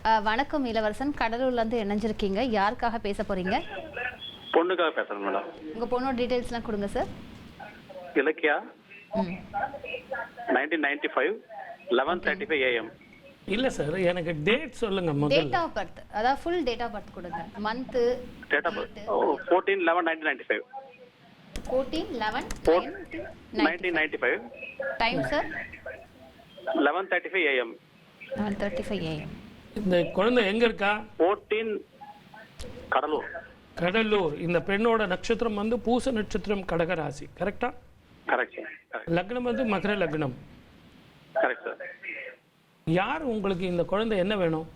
வணக்கம் இளவரசன், கடலூர்ல இருந்து இணைஞ்சிருக்கீங்க. யாருக்காக பேச போறீங்க? பொண்ணுக்காக பேசுறேன் மேடம். உங்க பொண்ணோட டீடைல்ஸ்லாம் கொடுங்க சார். இலக்கியா 1995 11:35 AM. இல்ல சார், எனக்கு டேட் சொல்லுங்க டேட் முதல்ல. ஆஃப் பர்த், அதாவது ஃபுல் டேட் ஆஃப் பர்த் கொடுங்க. Month, date of 14/11/1995. 14/11/1995. Time sir 11:35 AM. 11:35 AM. இந்த குழந்தை எங்க இருக்கா? 14 கடலூர். கடலூர். இந்த பெண்ணோட நட்சத்திரம் வந்து பூச நட்சத்திரம், கடகராசி. கரெக்டா? Correct sir. லக்னம் வந்து மகர லக்னம். Correct sir. யார் உங்களுக்கு இந்த குழந்தை என்ன வேணும்?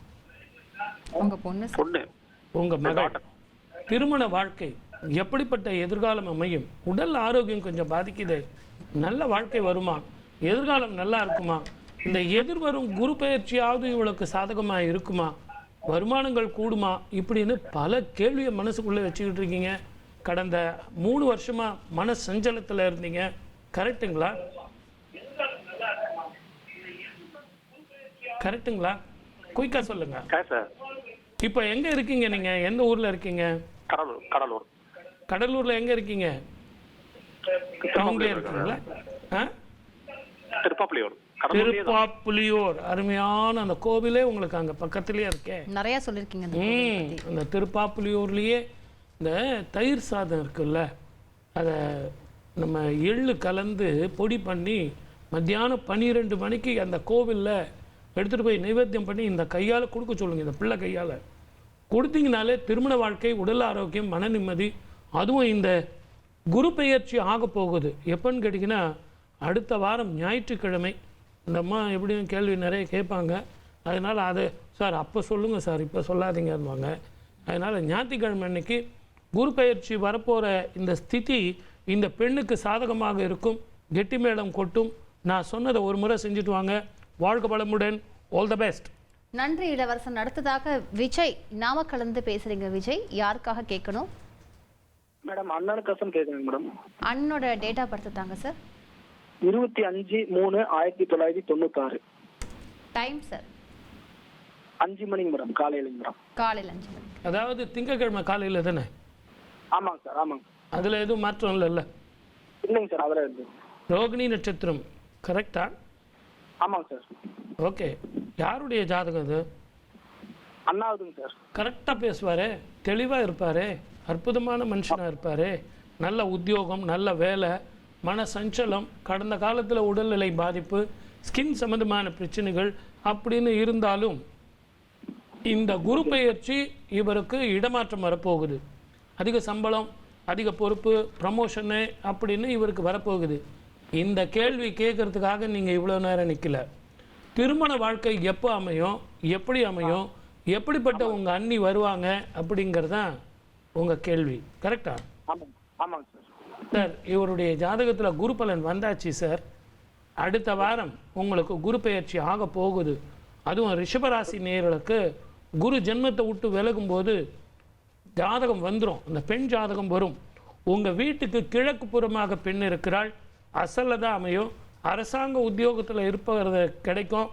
உங்க பொண்ணு சார். பொண்ணு. உங்க மகள். திருமண வாழ்க்கை எப்படிப்பட்ட எதிர்காலம் அமையும்? உடல் ஆரோக்கியம் கொஞ்சம் பாதிக்குது. நல்ல வாழ்க்கை வருமா? எதிர்காலம் நல்லா இருக்குமா? இந்த எதிர்வரும் குரு பயிற்சியாவது இவளுக்கு சாதகமா இருக்குமா? வருமானங்கள் கூடுமா? இப்படின்னு பல கேள்வியை மனசுக்குள்ள வச்சுக்கிட்டு இருக்கீங்க. கடந்த 3 வருஷமா மன சஞ்சலத்துல இருந்தீங்க. கரெக்டுங்களா? கரெக்டுங்களா? குயிக்கா சொல்லுங்க. Correct sir. இப்போ எங்க இருக்கீங்க நீங்க? எந்த ஊர்ல இருக்கீங்க? கடலூர். கடலூர். கடலூர்ல எங்க இருக்கீங்க? டவுன்ல இருக்கீங்களா? திருப்பாப்புலியூர். திருப்பாப்புலியூர். அருமையான அந்த கோவிலே உங்களுக்கு அங்க பக்கத்துலயே இருக்கே. நிறைய சொல்லிருக்கீங்க. அந்த திருப்பாப்புலியூர்லயே இந்த தயிர் சாதம் இருக்குல்ல, அதை நம்ம எள்ளு கலந்து பொடி பண்ணி மத்தியானம் 12 மணிக்கு அந்த கோவிலில் எடுத்துகிட்டு போய் நைவேத்தியம் பண்ணி இந்த கையால் கொடுக்க சொல்லுங்கள். இந்த பிள்ளை கையால் கொடுத்தீங்கனாலே திருமண வாழ்க்கை, உடல் ஆரோக்கியம், மன நிம்மதி. அதுவும் இந்த குரு பெயர்ச்சி ஆக போகுது. எப்போன்னு கேட்டிங்கன்னா அடுத்த வாரம் ஞாயிற்றுக்கிழமை. இந்த அம்மா எப்படியும் கேள்வி நிறைய கேட்பாங்க. அதனால் அது சார் அப்போ சொல்லுங்கள் சார், இப்போ சொல்லாதீங்கன்னுவாங்க. அதனால் ஞாயிற்றுக்கிழமை அன்னைக்கு குரு பெயர்ச்சி வரப்போகிற இந்த ஸ்திதி இந்த பெண்ணுக்கு சாதகமாக இருக்கும். கெட்டி மேளம் கொட்டும். நான் சொன்னதை ஒரு முறை செஞ்சுட்டு வாங்க. வாழ்க வளமுடன். All the best. நன்றி இளவரசன். அடுத்ததாக விஜய், நாமக்கலந்து பேசுறீங்க. விஜய், யாருக்காக கேட்கணும்? மேடம் அண்ணனுக்கோசம் கேட்குறேங்க மேடம். அண்ணனோட டேட் ஆஃப் பர்த் தாங்க சார். 25/3/1996. டைம் சார் 5 மணிங்க மேடம், காலையிலங்க மேடம். காலையில் 5 மணி. அதாவது திங்கக்கிழமை காலையில் தானே? ஆமாங்க சார். ஆமாங்க. அதில் எதுவும் மாற்றம் இல்லைல்ல? இல்லைங்க சார், அதில் இருக்கு. ரோகிணி நட்சத்திரம். கரெக்டா? ஆமாங்க சார். ஓகே. யாருடைய ஜாதகம் அது? அண்ணாவதுங்க சார். கரெக்டாக பேசுவார், தெளிவாக இருப்பார், அற்புதமான மனுஷனாக இருப்பார். நல்ல உத்தியோகம், நல்ல வேலை, மன சஞ்சலம், கடந்த காலத்தில் உடல்நிலை பாதிப்பு, ஸ்கின் சம்மந்தமான பிரச்சனைகள் அப்படின்னு இருந்தாலும் இந்த குரு பெயர்ச்சி இவருக்கு இடமாற்றம் வரப்போகுது. அதிக சம்பளம், அதிக பொறுப்பு, ப்ரமோஷனு அப்படின்னு இவருக்கு வரப்போகுது. இந்த கேள்வி கேட்கறதுக்காக நீங்கள் இவ்வளோ நேரம் நிற்கல. திருமண வாழ்க்கை எப்போ அமையும், எப்படி அமையும், எப்படிப்பட்ட உங்கள் அண்ணி வருவாங்க அப்படிங்கிறது தான் உங்கள் கேள்வி. கரெக்டா? ஆமாங்க. ஆமாங்க சார். சார், இவருடைய ஜாதகத்தில் குரு பலன் வந்தாச்சு சார். அடுத்த வாரம் உங்களுக்கு குரு பெயர்ச்சி ஆக போகுது. அதுவும் ரிஷபராசி நேயர்களுக்கு குரு ஜென்மத்தை விட்டு விலகும் போது ஜாதகம் வந்துடும். அந்த பெண் ஜாதகம் வரும். உங்கள் வீட்டுக்கு கிழக்கு புறமாக பெண் இருக்கிறாள். அசலில் தான் அமையும். அரசாங்க உத்தியோகத்தில் இருப்பது கிடைக்கும்.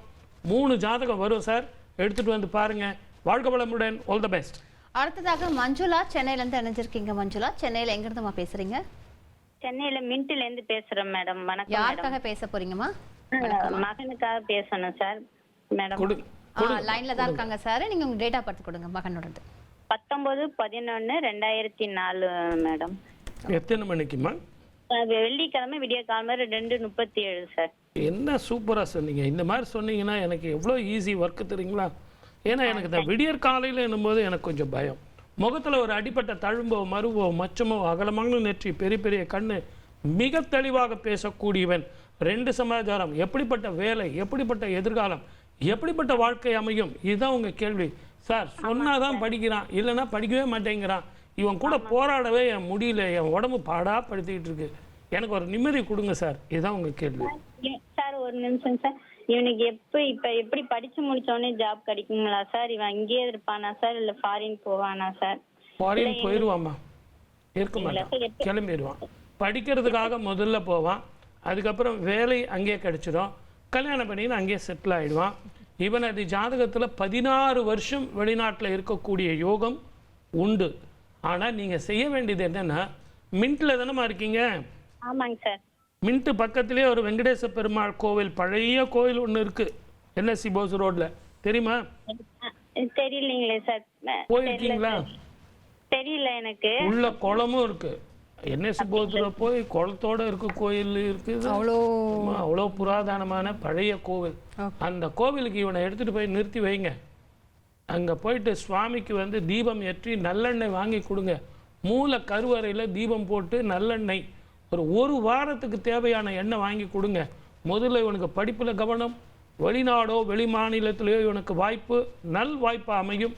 3 ஜாதகம் வரும் சார். எடுத்துகிட்டு வந்து பாருங்கள். வாழ்க வளமுடன். All the best. அடுத்ததாக மஞ்சுளா, சென்னையிலேருந்து இணைஞ்சிருக்கீங்க. மஞ்சுளா, சென்னையில் எங்கிருந்துமா பேசுறீங்க? சென்னையில மின்ட்ல இருந்து பேசுறேன் மேடம். வணக்கம். யாருக்காக பேச போறீங்கம்மா? மகனுக்காக பேசணும் சார். மேடம் லைன்ல தான் இருக்காங்க சார். நீங்க உங்க டேட் ஆஃப் பர்த் கொடுங்க மகனோடது. 19/11/2004 மேடம். எத்தனை மணிக்குமா? வெள்ளிக்கிழமை விடிய காலமே 2:37 சார். என்ன சூப்பராக சொன்னீங்க. இந்த மாதிரி சொன்னீங்கன்னா எனக்கு எவ்வளோ ஈஸி ஒர்க்கு தெரியுங்களா? ஏன்னா எனக்கு இந்த விடியற் காலையில் என்னும்போது எனக்கு கொஞ்சம் பயம். முகத்தில் ஒரு அடிப்பட்ட தழும்போ, மருவோ, மச்சமோ, அகலமான நெற்றி, பெரிய பெரிய கண்ணு, மிக தெளிவாக பேசக்கூடியவன். 2 சமாச்சாரம். எப்படிப்பட்ட வேலை, எப்படிப்பட்ட எதிர்காலம், எப்படிப்பட்ட வாழ்க்கை அமையும், இதுதான் உங்கள் கேள்வி. சார் சொன்னாதான் படிக்கிறான், இல்லைன்னா படிக்கவே மாட்டேங்கிறான். இவன் கூட போராடவே என் முடியல, என் உடம்பு பாடாக படுத்திக்கிட்டு இருக்கு, எனக்கு ஒரு நிம்மதி கொடுங்க சார். இதுதான் உங்கள் கேள்வி. சார் ஒரு நிமிஷம் சார். இவனுக்கு இப்ப எப்படி படிச்சு முடிச்சோடனே ஜாப் கிடைக்குங்களா சார்? இவன் இங்கேயே இருப்பானா சார், இல்ல ஃபாரின் போவானா சார்? ஃபாரின் போயிடுவாம்மா, இருக்க மாட்டான், கிளம்பிடுவான். படிக்கிறதுக்காக முதல்ல போவான். அதுக்கப்புறம் வேலை அங்கேயே கிடைச்சிடும். கல்யாணம் பண்ணின்னு அங்கேயே செட்டில் ஆகிடுவான். இவனது ஜாதகத்தில் 16 வருஷம் வெளிநாட்டில் இருக்கக்கூடிய யோகம் உண்டு. ஆனால் நீங்கள் செய்ய வேண்டியது என்னென்னா, மின்ட்டில் தானேம்மா இருக்கீங்க? ஆமாங்க சார். மின்ட்டு பக்கத்துலேயே ஒரு வெங்கடேச பெருமாள் கோவில், பழைய கோவில் ஒன்று இருக்குது, என்எஸ்சி போஸ் ரோட்டில், தெரியுமா? தெரியலீங்களே சார். போயிருக்கீங்களா? தெரியல எனக்கு. உள்ள குளமும் இருக்குது. என்எஸ்சி போஸில் போய் குளத்தோட இருக்க கோயில் இருக்குது. அவ்வளோ புராதனமான பழைய கோவில். அந்த கோவிலுக்கு இவனை எடுத்துகிட்டு போய் நிறுத்தி வைங்க. அங்கே போயிட்டு சுவாமிக்கு வந்து தீபம் ஏற்றி நல்லெண்ணெய் வாங்கி கொடுங்க. மூல கருவறையில் தீபம் போட்டு நல்லெண்ணெய் ஒரு வாரத்துக்கு தேவையான எண்ணெய் வாங்கி கொடுங்க. முதல்ல இவனுக்கு படிப்பில் கவனம், வெளிநாடோ வெளி மாநிலத்திலேயோ இவனுக்கு வாய்ப்பு நல் வாய்ப்பாக அமையும்.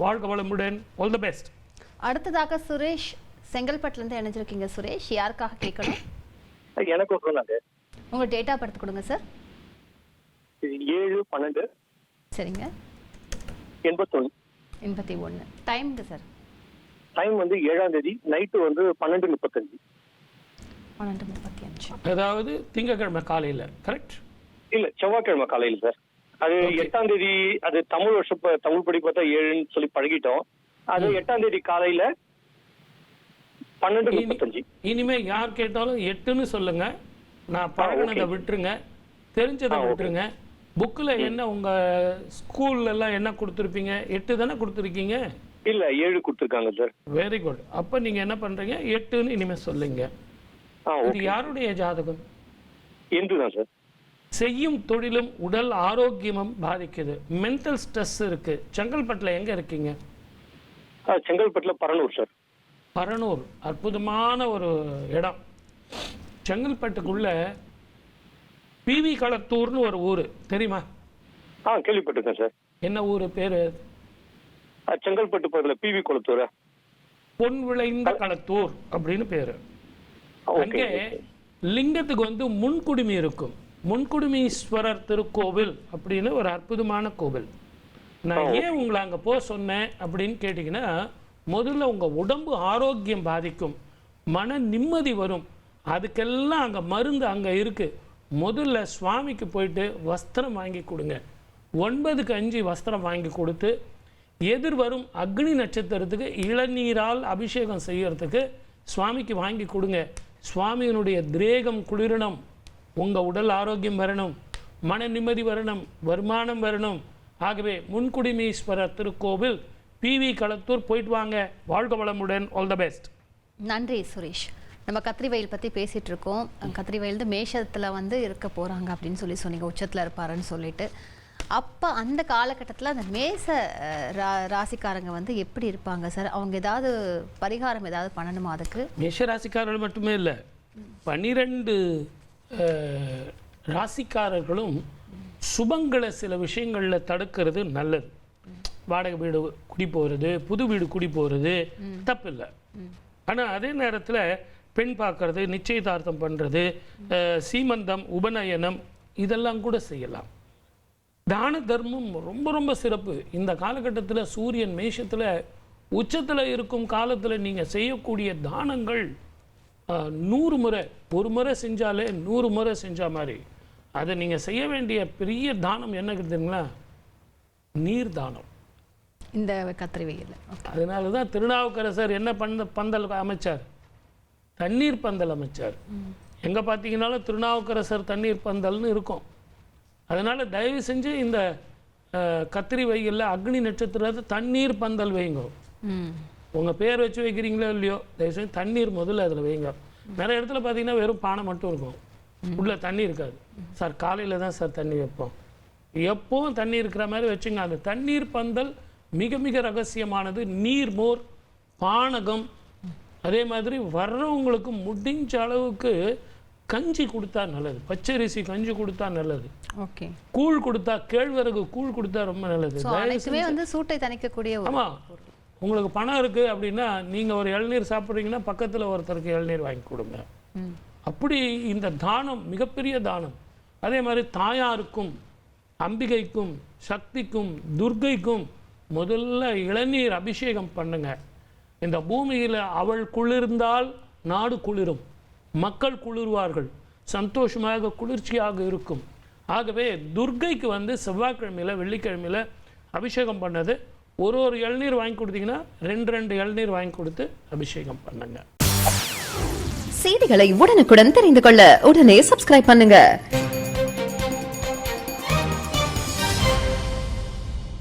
வாழ்க வளமுடன். All the best. அடுத்ததாக சுரேஷ் செங்கல்பட்டுலேருந்து இணைஞ்சிருக்கீங்க. சுரேஷ், யாருக்காக கேட்கணும்? எனக்கு சொன்னாங்க. உங்கள் டேட் ஆஃப் பர்த் கொடுங்க சார். 7/12. சரிங்க. 81. டைம்ங்க சார்? டைம் வந்து 7ஆம் தேதி நைட்டு வந்து 12:35. 12:35. அதாவது திங்கக்கிழமை காலையில், கரெக்ட்? இல்ல, செவ்வாய்க்கிழமை காலையில் சார். அது 8ஆம் தேதி. அது தமிழ் வருஷம், தமிழ் படி பார்த்தா 7ன்னு சொல்லி பழகிட்டோம். அது 8ஆம் தேதி காலையில 12:35. இனிமே யார் கேட்டாலும் 8ன்னு சொல்லுங்க. நான் பழகினதை விட்டுருங்க, தெரிஞ்சதை விட்டுருங்க. புக்கில் என்ன உங்கள் ஸ்கூல்லலாம் என்ன கொடுத்துருப்பீங்க? 8 தானே கொடுத்துருக்கீங்க? இல்ல, 7 கொடுத்துருக்காங்க சார். Very good. அப்போ நீங்கள் என்ன பண்ணுறீங்க? 8ன்னு இனிமேல் சொல்லுங்க. இது யாருடைய ஜாதகம்? தான் சார். செய்யும் தொழிலும் உடல் ஆரோக்கியமும் பாதிக்குது. மென்டல் ஸ்ட்ரெஸ் இருக்கு. செங்கல்பட்டில் எங்கே இருக்கீங்க? செங்கல்பட்டில் பரனூர் சார். பரனூர் அற்புதமான ஒரு இடம். செங்கல்பட்டுக்குள்ள பிவி களத்தூர்னு ஒரு ஊர் தெரியுமா? கேள்விப்பட்டிருக்கேன் சார். என்ன ஊர் பேரு? செங்கல்பட்டு பக்கத்தில் பிவி களத்தூர். பொன் விளைந்த களத்தூர் அப்படின்னு பேரு. அங்கே லிங்கத்துக்கு வந்து முன்குடுமி இருக்கும். முன்குடுமீஸ்வரர் திருக்கோவில் அப்படின்னு ஒரு அற்புதமான கோவில். நான் ஏன் உங்களை அங்கே போக சொன்னேன் அப்படின்னு கேட்டிங்கன்னா, முதல்ல உங்கள் உடம்பு ஆரோக்கியம் பாதிக்கும், மன நிம்மதி வரும். அதுக்கெல்லாம் அங்கே மருந்து அங்கே இருக்குது. முதல்ல சுவாமிக்கு போயிட்டு வஸ்திரம் வாங்கி கொடுங்க. 9க்கு 5 வஸ்திரம் வாங்கி கொடுத்து, எதிர்வரும் அக்னி நட்சத்திரத்துக்கு இளநீரால் அபிஷேகம் செய்யறதுக்கு சுவாமிக்கு வாங்கி கொடுங்க. சுவாமியினுடைய திரேகம் குளிரணும், உங்கள் உடல் ஆரோக்கியம் வரணும், மன நிம்மதி வரணும், வருமானம் வரணும். ஆகவே முன்குடிமீஸ்வரர் திருக்கோவில் பிவி களத்தூர் போயிட்டு வாங்க. வாழ்க வளமுடன். All the best. நன்றி சுரேஷ். நம்ம கத்திரிவயல் பற்றி பேசிகிட்டு இருக்கோம். கத்திரிவயல் மேஷத்தில் வந்து இருக்க போகிறாங்க அப்படின்னு சொன்னீங்க, உச்சத்தில் இருப்பாருன்னு சொல்லிட்டு. அப்போ அந்த காலகட்டத்தில் அந்த மேச ராசிக்காரங்க வந்து எப்படி இருப்பாங்க சார்? அவங்க ஏதாவது பரிகாரம் ஏதாவது பண்ணணுமா அதுக்கு? மேஷ ராசிக்காரர்கள் மட்டுமே இல்லை, 12 ராசிக்காரர்களும் சுபங்களை சில விஷயங்களில் தடுக்கிறது நல்லது. வாடகை வீடு குடி போகிறது, புது வீடு குடி போகிறது தப்பு இல்லை. ஆனால் அதே நேரத்தில் பெண் பார்க்கறது, நிச்சயதார்த்தம் பண்ணுறது, சீமந்தம், உபநயனம் இதெல்லாம் கூட செய்யலாம். தான தர்மம் ரொம்ப ரொம்ப சிறப்பு. இந்த காலகட்டத்தில் சூரியன் மேஷத்தில் உச்சத்தில் இருக்கும் காலத்தில் நீங்கள் செய்யக்கூடிய தானங்கள் 100 முறை, ஒரு முறை செஞ்சாலே 100 முறை செஞ்ச மாதிரி. அதை நீங்கள் செய்ய வேண்டிய பெரிய தானம் என்ன தெரியுங்களா? நீர் தானம். இந்த கத்திரிவயல். அதனால தான் திருநாவுக்கரசர் என்ன பந்தல் அமைச்சார்? தண்ணீர் பந்தல் அமைச்சார். எங்கே பார்த்தீங்கன்னாலும் திருநாவுக்கரசர் தண்ணீர் பந்தல்னு இருக்கும். அதனால் தயவு செஞ்சு இந்த கத்திரி வைகளில் அக்னி நட்சத்திரத்தை தண்ணீர் பந்தல் வைங்க. உங்கள் பேர் வச்சு வைக்கிறீங்களோ இல்லையோ, தயவு செஞ்சு தண்ணீர் முதல்ல அதில் வைங்க. நிறைய இடத்துல பார்த்தீங்கன்னா வெறும் பானை மட்டும் இருக்கும், உள்ளே தண்ணி இருக்காது. சார் காலையில் தான் சார் தண்ணி வைப்போம். எப்பவும் தண்ணி இருக்கிற மாதிரி வச்சுங்க. அந்த தண்ணீர் பந்தல் மிக மிக ரகசியமானது. நீர் மோர் பானகம், அதே மாதிரி வர்றவங்களுக்கு முடிஞ்ச அளவுக்கு கஞ்சி கொடுத்தா நல்லது. பச்சரிசி கஞ்சி கொடுத்தா நல்லது. ஓகே. கூழ் கொடுத்தா, கேழ்வரகு கூழ் கொடுத்தா ரொம்ப நல்லது. அனைத்துமே வந்து சூட்டை தணிக்கக்கூடிய. ஆமாம், உங்களுக்கு பணம் இருக்குது அப்படின்னா நீங்கள் ஒரு இளநீர் சாப்பிட்றீங்கன்னா பக்கத்தில் ஒருத்தருக்கு இளநீர் வாங்கி கொடுங்க. அப்படி இந்த தானம் மிகப்பெரிய தானம். அதே மாதிரி தாயாருக்கும், அம்பிகைக்கும், சக்திக்கும், துர்க்கைக்கும் முதல்ல இளநீர் அபிஷேகம் பண்ணுங்க. இந்த பூமியில் அவள் குளிர்ந்தால் நாடு குளிரும், மக்கள் குளிர்வார்கள், சந்தோஷமாக குளிர்ச்சியாக இருக்கும். ஆகவே துர்க்கைக்கு வந்து செவ்வாய்க்கிழமையில் வெள்ளிக்கிழமையில் அபிஷேகம் பண்ணது ஒரு இளநீர் வாங்கி கொடுத்தீங்கன்னா 2 இளநீர் வாங்கி கொடுத்து அபிஷேகம் பண்ணுங்க. செய்திகளை உடனுக்குடன் தெரிந்து கொள்ள உடனே சப்ஸ்கிரைப் பண்ணுங்க.